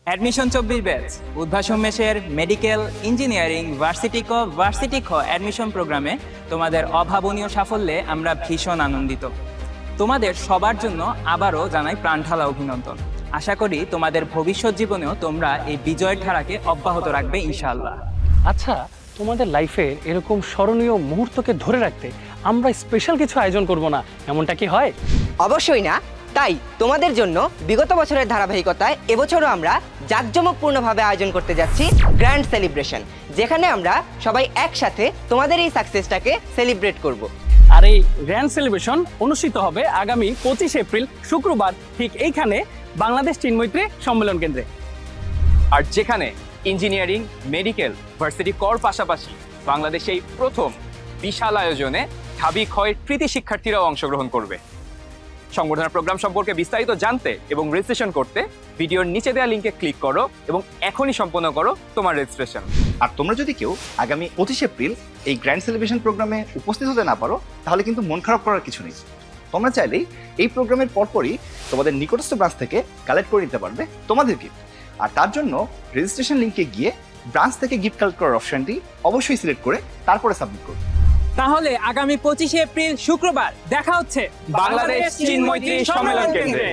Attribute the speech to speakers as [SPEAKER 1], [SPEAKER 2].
[SPEAKER 1] Admission 24 batch উদ্ভাসন মেশের medical engineering varsity খ admission প্রোগ্রামে তোমাদের অভাবনীয় সাফল্যে আমরা ভীষণ আনন্দিত। তোমাদের সবার জন্য আবারও জানাই প্রাণঢালা অভিনন্দন। আশা করি তোমাদের ভবিষ্যৎ জীবনেও তোমরা এই বিজয়ের ধারাকে অব্যাহত রাখবে ইনশাআল্লাহ।
[SPEAKER 2] আচ্ছা, তোমাদের লাইফের এরকম স্মরণীয় মুহূর্তকে ধরে রাখতে আমরা স্পেশাল কিছু আয়োজন করব না, এমনটা কি হয়?
[SPEAKER 3] অবশ্যই না। তাই তোমাদের জন্য বিগত বছরের ধারাবাহিকতায় এবছরও আমরা জাঁকজমকপূর্ণভাবে আয়োজন করতে যাচ্ছি গ্র্যান্ড সেলিব্রেশন, যেখানে আমরা সবাই একসাথে তোমাদের এই সাকসেসটাকে সেলিব্রেট করব।
[SPEAKER 2] আর এই গ্র্যান্ড সেলিব্রেশন অনুষ্ঠিত হবে আগামী 25 এপ্রিল শুক্রবার ঠিক এইখানে বাংলাদেশ চিন্মৈত্রী সম্মেলন কেন্দ্রে।
[SPEAKER 4] আর যেখানে ইঞ্জিনিয়ারিং, মেডিকেল, ভার্সিটি কর পাশাপাশি বাংলাদেশে এই প্রথম বিশাল আয়োজনে ঢাবি ক্ষয়ের কৃতি শিক্ষার্থীরাও অংশগ্রহণ করবে। সংবর্ধনা প্রোগ্রাম সম্পর্কে বিস্তারিত জানতে এবং রেজিস্ট্রেশন করতে ভিডিওর নিচে দেওয়া লিঙ্কে ক্লিক করো এবং এখনই সম্পন্ন করো তোমার রেজিস্ট্রেশন।
[SPEAKER 5] আর তোমরা যদি কেউ আগামী 25 এপ্রিল এই গ্র্যান্ড সেলিব্রেশন প্রোগ্রামে উপস্থিত হতে না পারো, তাহলে কিন্তু মন খারাপ করার কিছু নেই। তোমরা চাইলেই এই প্রোগ্রামের পরপরই তোমাদের নিকটস্থ ব্রাঞ্চ থেকে কালেক্ট করে নিতে পারবে তোমাদের গিফট। আর তার জন্য রেজিস্ট্রেশন লিঙ্কে গিয়ে ব্রাঞ্চ থেকে গিফট কালেক্ট করার অপশনটি অবশ্যই সিলেক্ট করে তারপরে সাবমিট করবে।
[SPEAKER 1] তাহলে আগামী 25 এপ্রিল শুক্রবার দেখা হচ্ছে
[SPEAKER 4] বাংলাদেশ চিন্মৈত্রী সম্মেলন কেন্দ্রে।